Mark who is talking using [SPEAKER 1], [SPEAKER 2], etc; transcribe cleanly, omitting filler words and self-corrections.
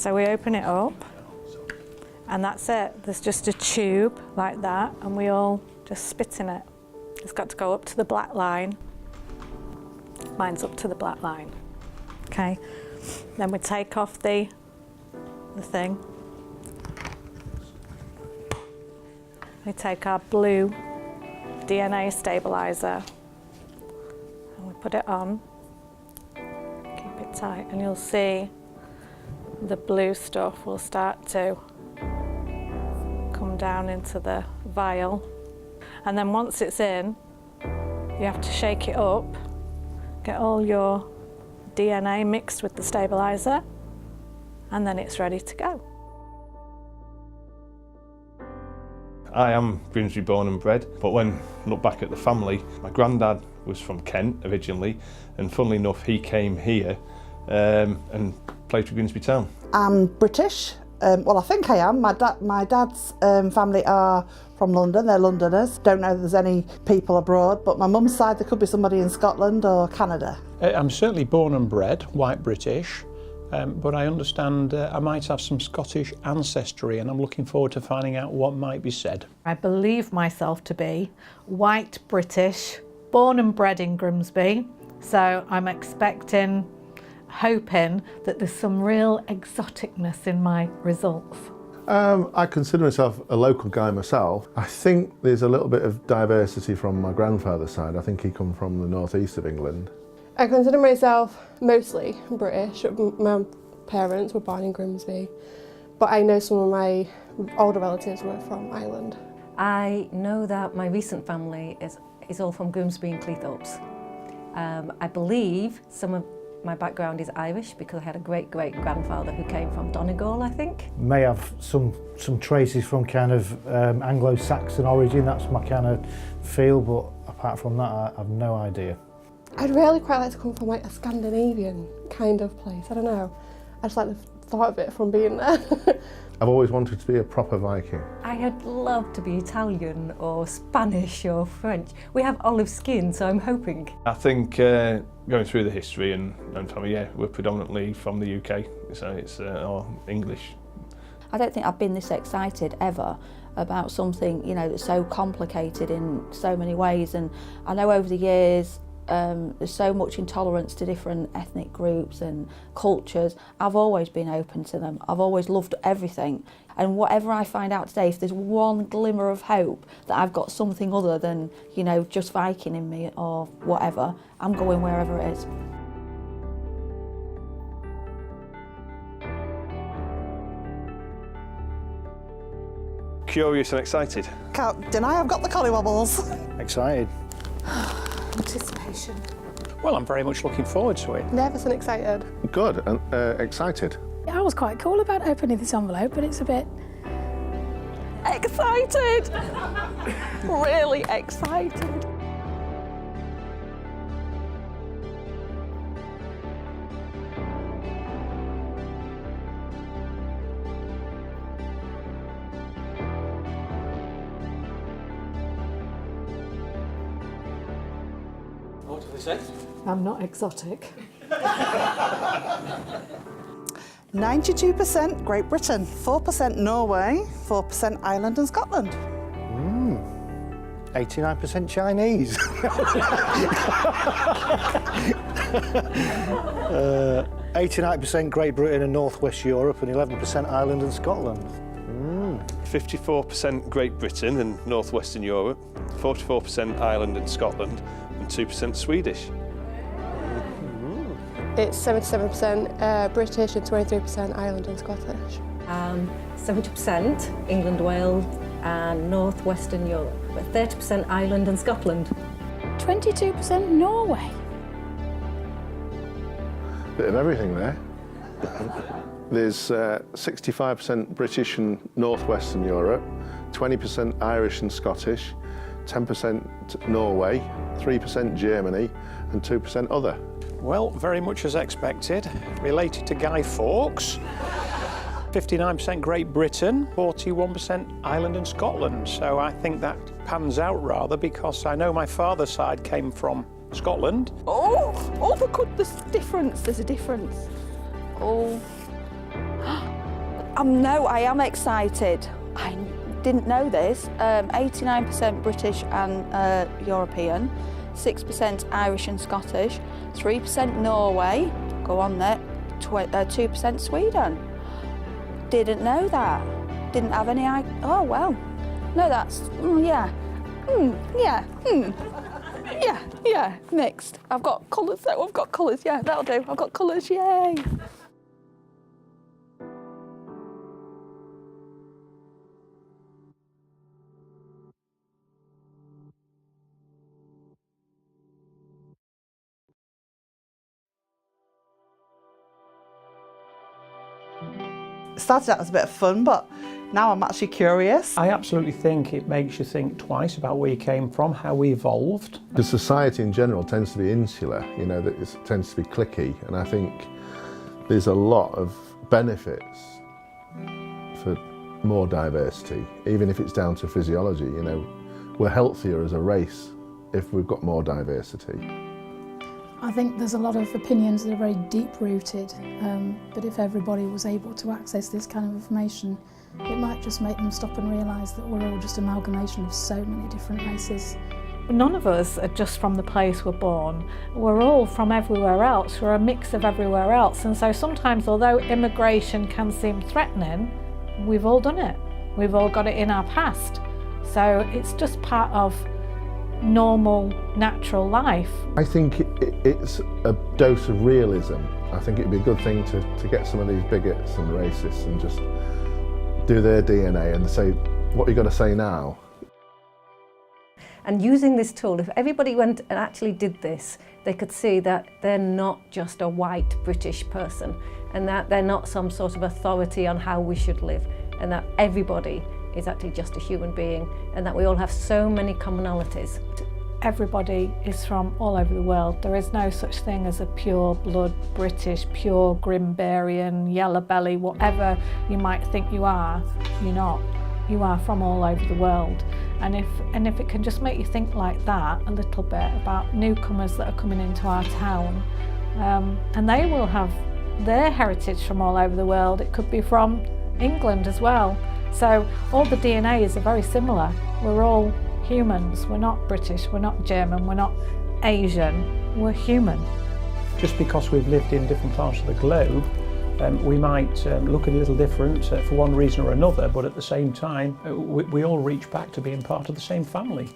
[SPEAKER 1] So we open it up, and that's it. There's just a tube like that, and we all just spit in it. It's got to go up to the black line. Mine's up to the black line. Okay. Then we take off the thing. We take our blue DNA stabilizer and we put it on. Keep it tight, and you'll see the blue stuff will start to come down into the vial. And then once it's in, you have to shake it up, get all your DNA mixed with the stabilizer, and then it's ready to go.
[SPEAKER 2] I am Grimsby born and bred, but when I look back at the family, my granddad was from Kent originally, and funnily enough he came here and played for Grimsby Town.
[SPEAKER 3] I'm British. Well, I think I am. My dad's family are from London, they're Londoners. Don't know if there's any people abroad, but my mum's side, there could be somebody in Scotland or Canada.
[SPEAKER 4] I'm certainly born and bred, white British, but I understand I might have some Scottish ancestry, and I'm looking forward to finding out what might be said.
[SPEAKER 1] I believe myself to be white British, born and bred in Grimsby, so I'm hoping that there's some real exoticness in my results.
[SPEAKER 5] I consider myself a local guy myself. I think there's a little bit of diversity from my grandfather's side. I think he come from the northeast of England.
[SPEAKER 6] I consider myself mostly British. My parents were born in Grimsby, but I know some of my older relatives were from Ireland.
[SPEAKER 7] I know that my recent family is all from Grimsby and Cleethorpes. I believe some of my background is Irish because I had a great-great-grandfather who came from Donegal, I think.
[SPEAKER 8] May have some traces from kind of Anglo-Saxon origin, that's my kind of feel, but apart from that, I've no idea.
[SPEAKER 6] I'd really quite like to come from like a Scandinavian kind of place, I don't know. I just like the thought of it from being there.
[SPEAKER 5] I've always wanted to be a proper Viking.
[SPEAKER 7] I'd love to be Italian or Spanish or French. We have olive skin, so I'm hoping.
[SPEAKER 2] I think going through the history and family, yeah, we're predominantly from the UK, so it's or English.
[SPEAKER 9] I don't think I've been this excited ever about something, you know, that's so complicated in so many ways. And I know over the years there's so much intolerance to different ethnic groups and cultures. I've always been open to them. I've always loved everything. And whatever I find out today, if there's one glimmer of hope that I've got something other than, you know, just Viking in me or whatever, I'm going wherever it is.
[SPEAKER 2] Curious and excited.
[SPEAKER 3] Can't deny I've got the collywobbles.
[SPEAKER 8] Excited.
[SPEAKER 1] Anticipation.
[SPEAKER 4] Well, I'm very much looking forward to it.
[SPEAKER 6] Nervous and excited.
[SPEAKER 5] Good and excited.
[SPEAKER 10] I was quite cool about opening this envelope, but it's a bit...
[SPEAKER 9] Excited! Really excited.
[SPEAKER 4] What do they say?
[SPEAKER 1] I'm not exotic.
[SPEAKER 3] 92% Great Britain, 4% Norway, 4% Ireland and Scotland.
[SPEAKER 8] 89% Chinese. 89% Great Britain and North West Europe, and 11% Ireland and Scotland.
[SPEAKER 2] 54% Great Britain and North Western Europe, 44% Ireland and Scotland, and 2% Swedish.
[SPEAKER 6] It's 77% British and 23% Ireland and Scottish.
[SPEAKER 7] 70% England, Wales and North Western Europe, but 30% Ireland and Scotland.
[SPEAKER 10] 22% Norway.
[SPEAKER 5] Bit of everything there. There's 65% British and Northwestern Europe, 20% Irish and Scottish, 10% Norway, 3% Germany, and 2% other.
[SPEAKER 4] Well, very much as expected. Related to Guy Fawkes. 59% Great Britain, 41% Ireland and Scotland. So I think that pans out rather, because I know my father's side came from Scotland.
[SPEAKER 9] Oh, but there's a difference. Oh. No, I am excited. I didn't know this. 89% British and European, 6% Irish and Scottish, 3% Norway, go on there, 2% Sweden. Didn't know that. Didn't have any idea. Oh well. No, that's, yeah, mixed. I've got colours though, I've got colours, yeah, that'll do. I've got colours, yay.
[SPEAKER 3] It started out as a bit of fun, but now I'm actually curious.
[SPEAKER 4] I absolutely think it makes you think twice about where you came from, how we evolved.
[SPEAKER 5] The society in general tends to be insular, you know, that it tends to be cliquey, and I think there's a lot of benefits for more diversity, even if it's down to physiology. You know, we're healthier as a race if we've got more diversity.
[SPEAKER 10] I think there's a lot of opinions that are very deep-rooted, but if everybody was able to access this kind of information, it might just make them stop and realise that we're all just an amalgamation of so many different races.
[SPEAKER 1] None of us are just from the place we're born. We're all from everywhere else. We're a mix of everywhere else. And so sometimes, although immigration can seem threatening, we've all done it. We've all got it in our past. So it's just part of normal, natural life.
[SPEAKER 5] I think it's a dose of realism. I think it'd be a good thing to get some of these bigots and racists and just do their DNA and say, what are you going to say now?
[SPEAKER 7] And using this tool, if everybody went and actually did this, they could see that they're not just a white British person, and that they're not some sort of authority on how we should live, and that everybody is actually just a human being, and that we all have so many commonalities.
[SPEAKER 1] Everybody is from all over the world. There is no such thing as a pure blood British, pure Grimbarian, yellow belly, whatever you might think you are, you're not. You are from all over the world. And if it can just make you think like that a little bit about newcomers that are coming into our town, and they will have their heritage from all over the world. It could be from England as well. So all the DNAs are very similar. We're all humans. We're not British, we're not German, we're not Asian, we're human.
[SPEAKER 4] Just because we've lived in different parts of the globe, we might look a little different for one reason or another, but at the same time, we all reach back to being part of the same family.